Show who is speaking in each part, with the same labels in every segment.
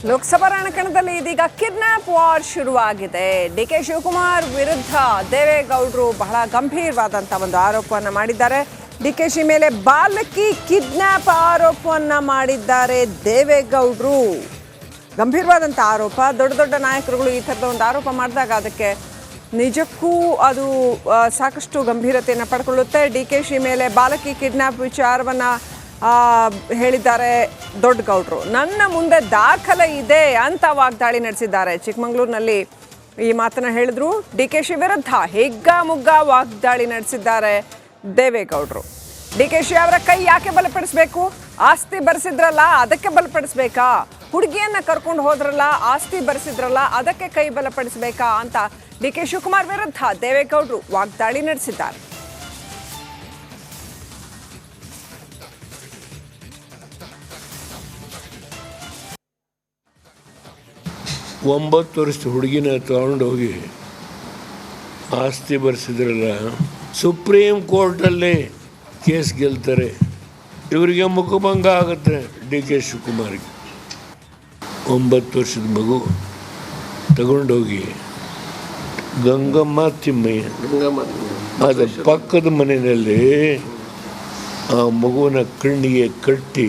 Speaker 1: ಲೋಕಸಭಾ ರಣಕಣದಲ್ಲಿ ಇದೀಗ kidnap war ಶುರುವಾಗಿದೆ. DK Shivakumar ವಿರುದ್ಧ ದೇವೇಗೌಡರು ಬಹಳ ಗಂಭೀರವಾದಂಥ ಒಂದು ಆರೋಪವನ್ನು ಮಾಡಿದ್ದಾರೆ. ಡಿಕೆಶಿ ಮೇಲೆ ಬಾಲಕಿ ಕಿಡ್ನಾಪ್ ಆರೋಪವನ್ನು ಮಾಡಿದ್ದಾರೆ ದೇವೇಗೌಡರು. ಗಂಭೀರವಾದಂಥ ಆರೋಪ. ದೊಡ್ಡ ದೊಡ್ಡ ನಾಯಕರುಗಳು ಈ ಥರದ ಒಂದು ಆರೋಪ ಮಾಡಿದಾಗ ಅದಕ್ಕೆ ನಿಜಕ್ಕೂ ಅದು ಸಾಕಷ್ಟು ಗಂಭೀರತೆಯನ್ನು ಪಡ್ಕೊಳ್ಳುತ್ತೆ. ಡಿಕೆಶಿ ಮೇಲೆ ಬಾಲಕಿ ಕಿಡ್ನಾಪ್ ವಿಚಾರವನ್ನು ಹೇಳಿದ್ದಾರೆ ದೊಡ್ಡ ಗೌಡ್ರು. ನನ್ನ ಮುಂದೆ ದಾಖಲೆ ಇದೆ ಅಂತ ವಾಗ್ದಾಳಿ ನಡೆಸಿದ್ದಾರೆ. ಚಿಕ್ಕಮಗಳೂರಿನಲ್ಲಿ ಈ ಮಾತನ್ನ ಹೇಳಿದ್ರು. ಡಿಕೆಶಿ ವಿರುದ್ಧ ಹಿಗ್ಗಾಮುಗ್ಗ ವಾಗ್ದಾಳಿ ನಡೆಸಿದ್ದಾರೆ ದೇವೇಗೌಡರು. ಡಿಕೆಶಿ ಅವರ ಕೈ ಯಾಕೆ ಬಲಪಡಿಸಬೇಕು? ಆಸ್ತಿ ಬರೆಸಿದ್ರಲ್ಲ ಅದಕ್ಕೆ ಬಲಪಡಿಸ್ಬೇಕಾ? ಹುಡುಗಿಯನ್ನ ಕರ್ಕೊಂಡು ಹೋದ್ರಲ್ಲ, ಆಸ್ತಿ ಬರೆಸಿದ್ರಲ್ಲ ಅದಕ್ಕೆ ಕೈ ಬಲಪಡಿಸಬೇಕಾ ಅಂತ ಡಿಕೆ ಶಿವಕುಮಾರ್ ವಿರುದ್ಧ ದೇವೇಗೌಡರು ವಾಗ್ದಾಳಿ ನಡೆಸಿದ್ದಾರೆ.
Speaker 2: 9 ವರ್ಷದ ಹುಡುಗಿನ ತಗೊಂಡೋಗಿ ಆಸ್ತಿ ಬರೆಸಿದ್ರಲ್ಲ, ಸುಪ್ರೀಂ ಕೋರ್ಟಲ್ಲಿ ಕೇಸ್ ಗೆಲ್ತಾರೆ. ಇವರಿಗೆ ಮುಖಭಂಗ ಆಗುತ್ತೆ. ಡಿ ಕೆ ಶಿವಕುಮಾರ್ಗೆ 9 ವರ್ಷದ ಮಗು ತಗೊಂಡೋಗಿ ಗಂಗಮ್ಮ ತಿಮ್ಮಯ್ಯ ಅದ ಪಕ್ಕದ ಮನೆಯಲ್ಲಿ ಆ ಮಗುವಿನ ಕಣ್ಣಿಗೆ ಕಟ್ಟಿ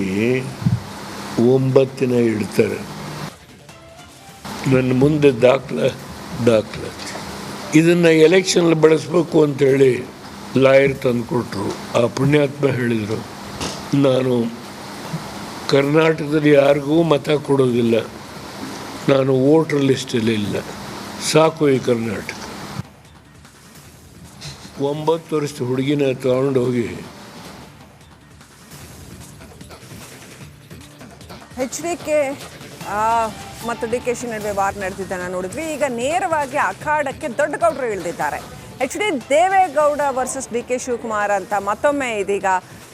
Speaker 2: 9 ಇಡ್ತಾರೆ. ನನ್ನ ಮುಂದೆ ದಾಖಲೆ ಇದನ್ನು ಎಲೆಕ್ಷನಲ್ಲಿ ಬಳಸಬೇಕು ಅಂತೇಳಿ ಲಾಯರ್ ತಂದುಕೊಟ್ರು. ಆ ಪುಣ್ಯಾತ್ಮ ಹೇಳಿದರು, ನಾನು ಕರ್ನಾಟಕದಲ್ಲಿ ಯಾರಿಗೂ ಮತ ಕೊಡೋದಿಲ್ಲ, ನಾನು ವೋಟರ್ ಲಿಸ್ಟಲ್ಲಿ ಇಲ್ಲ, ಸಾಕು ಈ ಕರ್ನಾಟಕ. 9 ವರ್ಷದ ಹುಡುಗಿನ ತಗೊಂಡೋಗಿ
Speaker 1: HDK ಮತ್ತು ಡಿಕೆಶಿ ನಡುವೆ ವಾರ್ ನಡೆದಿದ್ದನ್ನು ನೋಡಿದ್ವಿ. ಈಗ ನೇರವಾಗಿ ಅಖಾಡಕ್ಕೆ ದೊಡ್ಡ ಗೌಡರು ಇಳಿದಿದ್ದಾರೆ. HD Deve Gowda versus D K Shivakumar ಅಂತ ಮತ್ತೊಮ್ಮೆ ಇದೀಗ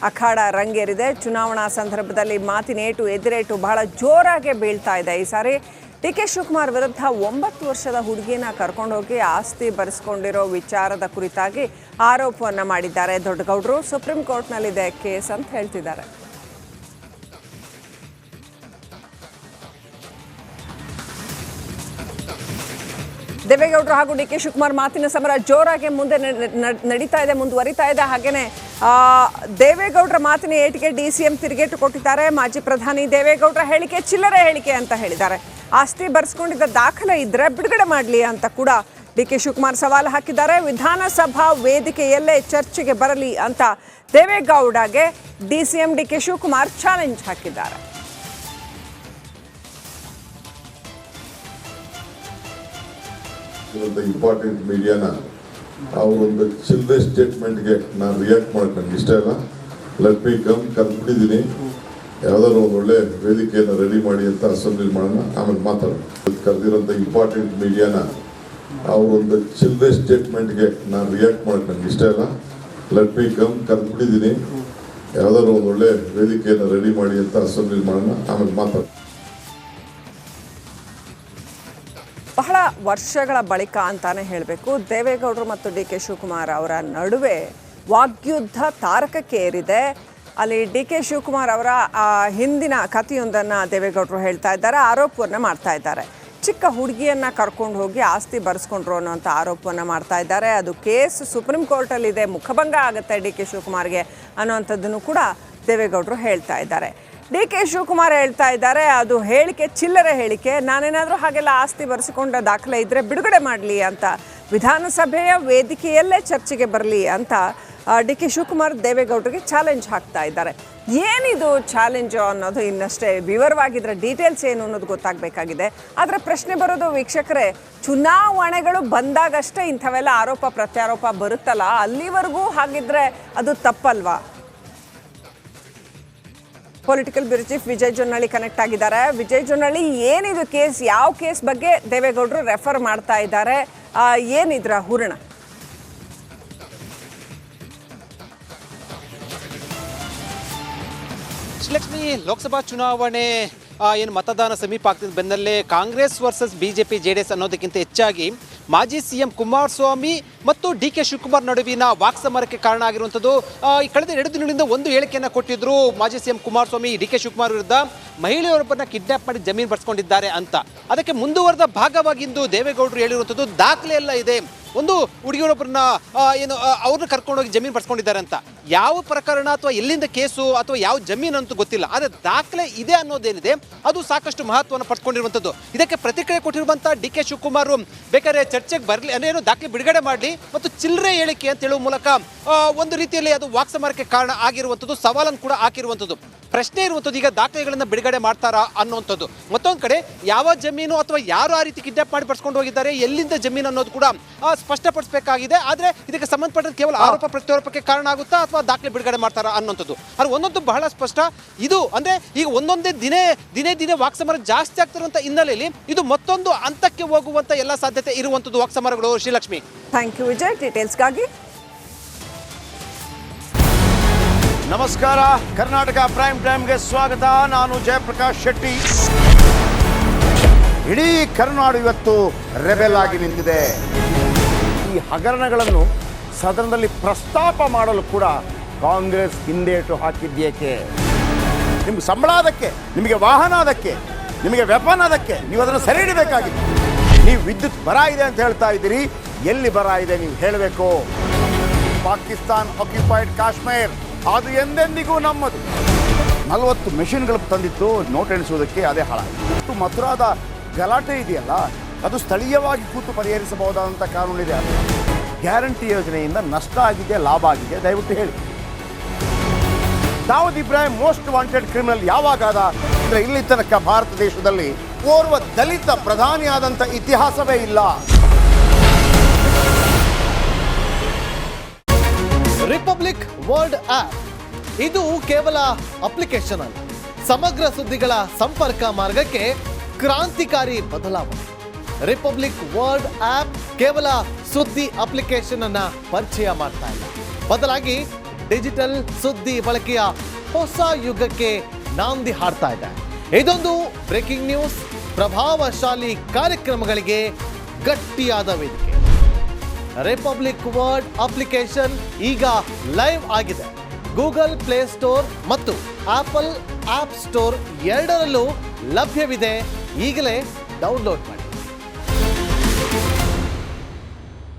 Speaker 1: ಅಖಾಡ ರಂಗೇರಿದೆ. ಚುನಾವಣಾ ಸಂದರ್ಭದಲ್ಲಿ ಮಾತಿನೇಟು ಎದುರೇಟು ಬಹಳ ಜೋರಾಗಿ ಬೀಳ್ತಾ ಇದೆ. ಈ ಸಾರಿ ಡಿ ಕೆ ಶಿವಕುಮಾರ್ ವಿರುದ್ಧ 9 ವರ್ಷದ ಹುಡುಗಿನ ಕರ್ಕೊಂಡೋಗಿ ಆಸ್ತಿ ಬರೆಸ್ಕೊಂಡಿರೋ ವಿಚಾರದ ಕುರಿತಾಗಿ ಆರೋಪವನ್ನು ಮಾಡಿದ್ದಾರೆ ದೊಡ್ಡ ಗೌಡರು. ಸುಪ್ರೀಂ ಕೋರ್ಟ್ನಲ್ಲಿದೆ ಕೇಸ್ ಅಂತ ಹೇಳ್ತಿದ್ದಾರೆ. ದೇವೇಗೌಡರು ಹಾಗೂ ಡಿ ಕೆ ಶಿವಕುಮಾರ್ ಮಾತಿನ ಸಮರ ಜೋರಾಗಿ ಮುಂದುವರಿತಾ ಇದೆ. ಹಾಗೇನೆ ದೇವೇಗೌಡರ ಮಾತಿನ ಏಟಿಗೆ DCM ತಿರುಗೇಟು ಕೊಟ್ಟಿದ್ದಾರೆ. ಮಾಜಿ ಪ್ರಧಾನಿ ದೇವೇಗೌಡರ ಹೇಳಿಕೆ ಚಿಲ್ಲರೆ ಹೇಳಿಕೆ ಅಂತ ಹೇಳಿದ್ದಾರೆ. ಆಸ್ತಿ ಬರೆಸ್ಕೊಂಡಿದ್ದ ದಾಖಲೆ ಇದ್ರೆ ಬಿಡುಗಡೆ ಮಾಡಲಿ ಅಂತ ಕೂಡ ಡಿ ಕೆ ಶಿವಕುಮಾರ್ ಸವಾಲು ಹಾಕಿದ್ದಾರೆ. ವಿಧಾನಸಭಾ ವೇದಿಕೆಯಲ್ಲೇ ಚರ್ಚೆಗೆ ಬರಲಿ ಅಂತ ದೇವೇಗೌಡಗೆ DCM D K Shivakumar challenge ಹಾಕಿದ್ದಾರೆ.
Speaker 3: ಇಂಪಾರ್ಟೆಂಟ್ ಮೀಡಿಯಾನ ಅವರೊಂದು ಚಿಲ್ಲರೆ ಸ್ಟೇಟ್ಮೆಂಟ್ಗೆ ನಾನು ರಿಯಾಕ್ಟ್ ಮಾಡೋಕೆ ನನಗೆ ಇಷ್ಟ ಇಲ್ಲ. ಲೆಟ್ ಮಿ ಕಮ್ ಕರೆದ್ಬಿಟ್ಟಿದ್ದೀನಿ. ಯಾವ್ದಾದ್ರು ಒಂದು ಒಳ್ಳೆ ವೇದಿಕೆಯನ್ನು ರೆಡಿ ಮಾಡಿ ಅಂತ ಅಸೆಂಬ್ಲಿ ಮಾಡೋಣ, ಆಮೇಲೆ ಮಾತಾಡೋಣ. ಕರೆದಿರೋಂಥ ಇಂಪಾರ್ಟೆಂಟ್ ಮೀಡಿಯಾನ ಅವರೊಂದು ಚಿಲ್ಲರೆ ಸ್ಟೇಟ್ಮೆಂಟ್ಗೆ ನಾನು ರಿಯಾಕ್ಟ್ ಮಾಡೋಕೆ ನನಗೆ ಇಷ್ಟ ಇಲ್ಲ. ಲೆಟ್ ಮಿ ಕಮ್ ಕರೆದ್ಬಿಟ್ಟಿದ್ದೀನಿ. ಯಾವ್ದಾದ್ರು ಒಂದು ಒಳ್ಳೆ ವೇದಿಕೆಯನ್ನು ರೆಡಿ ಮಾಡಿ ಅಂತ ಅಸೆಂಬ್ಲಿ ಮಾಡೋಣ, ಆಮೇಲೆ ಮಾತಾಡೋಣ.
Speaker 1: ಬಹಳ ವರ್ಷಗಳ ಬಳಿಕ ಅಂತಾನೆ ಹೇಳಬೇಕು, ದೇವೇಗೌಡರು ಮತ್ತು ಡಿ ಕೆ ಶಿವಕುಮಾರ್ ಅವರ ನಡುವೆ ವಾಗ್ಯುದ್ಧ ತಾರಕಕ್ಕೆ ಏರಿದೆ. ಅಲ್ಲಿ ಡಿ ಕೆ ಶಿವಕುಮಾರ್ ಅವರ ಹಿಂದಿನ ಕಥೆಯೊಂದನ್ನು ದೇವೇಗೌಡರು ಹೇಳ್ತಾ ಇದ್ದಾರೆ, ಆರೋಪವನ್ನು ಮಾಡ್ತಾ ಇದ್ದಾರೆ. ಚಿಕ್ಕ ಹುಡುಗಿಯನ್ನು ಕರ್ಕೊಂಡು ಹೋಗಿ ಆಸ್ತಿ ಬರೆಸ್ಕೊಂಡ್ರು ಅನ್ನೋಂಥ ಆರೋಪವನ್ನು ಮಾಡ್ತಾ ಇದ್ದಾರೆ. ಅದು ಕೇಸ್ ಸುಪ್ರೀಂ ಕೋರ್ಟಲ್ಲಿದೆ, ಮುಖಭಂಗ ಆಗುತ್ತೆ ಡಿ ಕೆ ಶಿವಕುಮಾರ್ಗೆ ಅನ್ನೋವಂಥದ್ದನ್ನು ಕೂಡ ದೇವೇಗೌಡರು ಹೇಳ್ತಾ ಇದ್ದಾರೆ. ಡಿ ಕೆ ಶಿವಕುಮಾರ್ ಹೇಳ್ತಾ ಇದ್ದಾರೆ, ಅದು ಹೇಳಿಕೆ ಚಿಲ್ಲರೆ ಹೇಳಿಕೆ, ನಾನೇನಾದರೂ ಹಾಗೆಲ್ಲ ಆಸ್ತಿ ಬರೆಸಿಕೊಂಡ ದಾಖಲೆ ಇದ್ದರೆ ಬಿಡುಗಡೆ ಮಾಡಲಿ ಅಂತ, ವಿಧಾನಸಭೆಯ ವೇದಿಕೆಯಲ್ಲೇ ಚರ್ಚೆಗೆ ಬರಲಿ ಅಂತ ಡಿ ಕೆ ಶಿವಕುಮಾರ್ ದೇವೇಗೌಡರಿಗೆ ಚಾಲೆಂಜ್ ಹಾಕ್ತಾ ಇದ್ದಾರೆ. ಏನಿದು ಚಾಲೆಂಜು ಅನ್ನೋದು ಇನ್ನಷ್ಟೇ ವಿವರವಾಗಿದ್ದರೆ ಡೀಟೇಲ್ಸ್ ಏನು ಅನ್ನೋದು ಗೊತ್ತಾಗಬೇಕಾಗಿದೆ. ಆದರೆ ಪ್ರಶ್ನೆ ಬರೋದು ವೀಕ್ಷಕರೇ, ಚುನಾವಣೆಗಳು ಬಂದಾಗಷ್ಟೇ ಇಂಥವೆಲ್ಲ ಆರೋಪ ಪ್ರತ್ಯಾರೋಪ ಬರುತ್ತಲ್ಲ, ಅಲ್ಲಿವರೆಗೂ ಹಾಗಿದ್ರೆ ಅದು ತಪ್ಪಲ್ವಾ? Political bureau chief Vijay Jonnalli connect ಆಗಿದ್ದಾರೆ. ವಿಜಯ್ ಜೊನ್ನಳ್ಳಿ, ಏನಿದು ಕೇಸ್? ಯಾವ ಕೇಸ್ ಬಗ್ಗೆ ದೇವೇಗೌಡರು ರೆಫರ್ ಮಾಡ್ತಾ ಇದ್ದಾರೆ? ಏನಿದ್ರ ಹೂರಣ?
Speaker 4: ಲಕ್ಷ್ಮಿ, ಲೋಕಸಭಾ ಚುನಾವಣೆ ಏನು ಮತದಾನ ಸಮೀಪ ಆಗ್ತಿದ್ದ ಬೆನ್ನಲ್ಲೇ ಕಾಂಗ್ರೆಸ್ ವರ್ಸಸ್ BJP JDS ಅನ್ನೋದಕ್ಕಿಂತ ಹೆಚ್ಚಾಗಿ ಮಾಜಿ CM ಕುಮಾರಸ್ವಾಮಿ ಮತ್ತು DK ಶಿವಕುಮಾರ್ ನಡುವಿನ ವಾಕ್ಸಮರಕ್ಕೆ ಕಾರಣ ಆಗಿರುವಂಥದ್ದು. ಈ ಕಳೆದ 2 ದಿನಗಳಿಂದ ಒಂದು ಹೇಳಿಕೆಯನ್ನು ಕೊಟ್ಟಿದ್ರು ಮಾಜಿ CM ಕುಮಾರಸ್ವಾಮಿ DK ಶಿವಕುಮಾರ್ ವಿರುದ್ಧ ಮಹಿಳೆಯೊಬ್ಬರನ್ನ ಕಿಡ್ನಾಪ್ ಮಾಡಿ ಜಮೀನು ಪಡಿಸ್ಕೊಂಡಿದ್ದಾರೆ ಅಂತ. ಅದಕ್ಕೆ ಮುಂದುವರೆದ ಭಾಗವಾಗಿ ಇಂದು ದೇವೇಗೌಡರು ಹೇಳಿರುವಂಥದ್ದು ದಾಖಲೆ ಎಲ್ಲ ಇದೆ, ಒಂದು ಹುಡುಗಿಯೊಬ್ಬರನ್ನ ಅವ್ರನ್ನ ಕರ್ಕೊಂಡೋಗಿ ಜಮೀನು ಪಡಿಸ್ಕೊಂಡಿದ್ದಾರೆ ಅಂತ. ಯಾವ ಪ್ರಕರಣ ಅಥವಾ ಎಲ್ಲಿಂದ ಕೇಸು ಅಥವಾ ಯಾವ ಜಮೀನು ಅಂತೂ ಗೊತ್ತಿಲ್ಲ, ಆದರೆ ದಾಖಲೆ ಇದೆ ಅನ್ನೋದೇನಿದೆ ಅದು ಸಾಕಷ್ಟು ಮಹತ್ವವನ್ನು ಪಡ್ಕೊಂಡಿರುವಂಥದ್ದು. ಇದಕ್ಕೆ ಪ್ರತಿಕ್ರಿಯೆ ಕೊಟ್ಟಿರುವಂಥ DK ಶಿವಕುಮಾರ್ ಬೇಕಾದ್ರೆ ಚರ್ಚೆಗೆ ಬರಲಿ ಏನು ದಾಖಲೆ ಬಿಡುಗಡೆ ಮಾಡಲಿ ಮತ್ತು ಚಿಲ್ಲರೆ ಹೇಳಿಕೆ ಅಂತ ಹೇಳುವ ಮೂಲಕ ಒಂದು ರೀತಿಯಲ್ಲಿ ಅದು ವಾಕ್ಸಮರಕ್ಕೆ ಕಾರಣ ಆಗಿರುವಂಥದ್ದು, ಸವಾಲನ್ನು ಕೂಡ ಹಾಕಿರುವಂಥದ್ದು. ಪ್ರಶ್ನೆ ಇರುವಂಥದ್ದು ಈಗ ದಾಖಲೆಗಳನ್ನು ಬಿಡುಗಡೆ ಮಾಡ್ತಾರಾ ಅನ್ನುವಂಥದ್ದು. ಮತ್ತೊಂದು ಕಡೆ ಯಾವ ಜಮೀನು ಅಥವಾ ಯಾರು ಆ ರೀತಿ ಕಿಡ್ನಾಪ್ ಮಾಡಿ ಪಡಿಸ್ಕೊಂಡು ಹೋಗಿದ್ದಾರೆ, ಎಲ್ಲಿಂದ ಜಮೀನು ಅನ್ನೋದು ಕೂಡ ಸ್ಪಷ್ಟಪಡಿಸಬೇಕಾಗಿದೆ. ಆದರೆ ಇದಕ್ಕೆ ಸಂಬಂಧಪಟ್ಟಂತೆ ಕೇವಲ ಆರೋಪ ಪ್ರತ್ಯಾರೋಪಕ್ಕೆ ಕಾರಣ ಆಗುತ್ತಾ ಅಥವಾ ದಾಖಲೆ ಬಿಡುಗಡೆ ಮಾಡ್ತಾರಾ ಅನ್ನೋಂಥದ್ದು. ಆದರೆ ಒಂದೊಂದು ಬಹಳ ಸ್ಪಷ್ಟ. ಇದು ಅಂದರೆ ಈಗ ಒಂದೊಂದೇ ದಿನೇ ವಾಕ್ಸಮರ ಜಾಸ್ತಿ ಆಗ್ತಿರುವಂಥ ಹಿನ್ನೆಲೆಯಲ್ಲಿ ಇದು ಮತ್ತೊಂದು ಹಂತಕ್ಕೆ ಹೋಗುವಂಥ ಎಲ್ಲ ಸಾಧ್ಯತೆ ಇರುವಂಥದ್ದು ವಾಕ್ಸಮರಗಳು. Srilakshmi,
Speaker 1: thank you Vijay. ಡೀಟೇಲ್ಸ್ಗಾಗಿ
Speaker 5: ನಮಸ್ಕಾರ. ಕರ್ನಾಟಕ ಪ್ರೈಮ್ ಟೈಮ್ಗೆ ಸ್ವಾಗತ. ನಾನು ಜಯಪ್ರಕಾಶ್ ಶೆಟ್ಟಿ. ಇಡೀ ಕರ್ನಾಡು ಇವತ್ತು ರೆಬೆಲ್ ಆಗಿ ನಿಂತಿದೆ. ಈ ಹಗರಣಗಳನ್ನು ಸದನದಲ್ಲಿ ಪ್ರಸ್ತಾಪ ಮಾಡಲು ಕೂಡ ಕಾಂಗ್ರೆಸ್ ಹಿಂದೇಟು ಹಾಕಿದ್ದೇಕೆ? ನಿಮ್ಗೆ ಸಂಬಳ ಅದಕ್ಕೆ, ನಿಮಗೆ ವಾಹನ ಅದಕ್ಕೆ, ನಿಮಗೆ ವೆಪನ್ ಅದಕ್ಕೆ, ನೀವು ಅದನ್ನು ಸೆರೆ ಹಿಡಿಬೇಕಾಗಿತ್ತು. ನೀವು ವಿದ್ಯುತ್ ಬರ ಇದೆ ಅಂತ ಹೇಳ್ತಾ ಇದ್ದೀರಿ, ಎಲ್ಲಿ ಬರ ಇದೆ ನೀವು ಹೇಳಬೇಕು. ಪಾಕಿಸ್ತಾನ್ ಆಕ್ಯುಪೈಡ್ ಕಾಶ್ಮೀರ್ ಅದು ಎಂದೆಂದಿಗೂ ನಮ್ಮದು. 40 ಮೆಷಿನ್ಗಳು ತಂದಿತ್ತು ನೋಟ್ ಎಣಿಸುವುದಕ್ಕೆ, ಅದೇ ಹಾಳಾಯಿತು. ಮಥುರಾದ ಗಲಾಟೆ ಇದೆಯಲ್ಲ, ಅದು ಸ್ಥಳೀಯವಾಗಿ ಕೂತು ಪರಿಹರಿಸಬಹುದಾದಂಥ ಕಾನೂನಿದೆ. ಗ್ಯಾರಂಟಿ ಯೋಜನೆಯಿಂದ ನಷ್ಟ ಆಗಿದೆ, ಲಾಭ ಆಗಿದೆ, ದಯವಿಟ್ಟು ಹೇಳಿ. Dawood Ibrahim most wanted criminal ಯಾವಾಗಾದ ಅಂದರೆ ಇಲ್ಲಿ ತನಕ ಭಾರತ ದೇಶದಲ್ಲಿ ಓರ್ವ ದಲಿತ ಪ್ರಧಾನಿಯಾದಂಥ ಇತಿಹಾಸವೇ ಇಲ್ಲ.
Speaker 6: ರಿಪಬ್ಲಿಕ್ ವರ್ಲ್ಡ್ ಆಪ್ ಇದು ಕೇವಲ ಅಪ್ಲಿಕೇಶನ್ ಅಲ್ಲ, ಸಮಗ್ರ ಸುದ್ದಿಗಳ ಸಂಪರ್ಕ ಮಾರ್ಗಕ್ಕೆ ಕ್ರಾಂತಿಕಾರಿ ಬದಲಾವಣೆ. ರಿಪಬ್ಲಿಕ್ ವರ್ಲ್ಡ್ ಆಪ್ ಕೇವಲ ಸುದ್ದಿ ಅಪ್ಲಿಕೇಶನ್ ಅನ್ನ ಪರಿಚಯ ಮಾಡ್ತಾ ಇಲ್ಲ, ಬದಲಾಗಿ ಡಿಜಿಟಲ್ ಸುದ್ದಿ ಬಳಕೆಯ ಹೊಸ ಯುಗಕ್ಕೆ ನಾಂದಿ ಹಾಡ್ತಾ ಇದೆ. ಇದೊಂದು ಬ್ರೇಕಿಂಗ್ ನ್ಯೂಸ್, ಪ್ರಭಾವಶಾಲಿ ಕಾರ್ಯಕ್ರಮಗಳಿಗೆ ಗಟ್ಟಿಯಾದ ವೇದಿಕೆ. ರಿಪಬ್ಲಿಕ್ ವರ್ಲ್ಡ್ ಅಪ್ಲಿಕೇಶನ್ ಈಗ ಲೈವ್ ಆಗಿದೆ. ಗೂಗಲ್ ಪ್ಲೇ ಸ್ಟೋರ್ ಮತ್ತು ಆಪಲ್ ಆಪ್ ಸ್ಟೋರ್ ಎರಡರಲ್ಲೂ ಲಭ್ಯವಿದೆ. ಈಗಲೇ ಡೌನ್ಲೋಡ್ ಮಾಡಿ.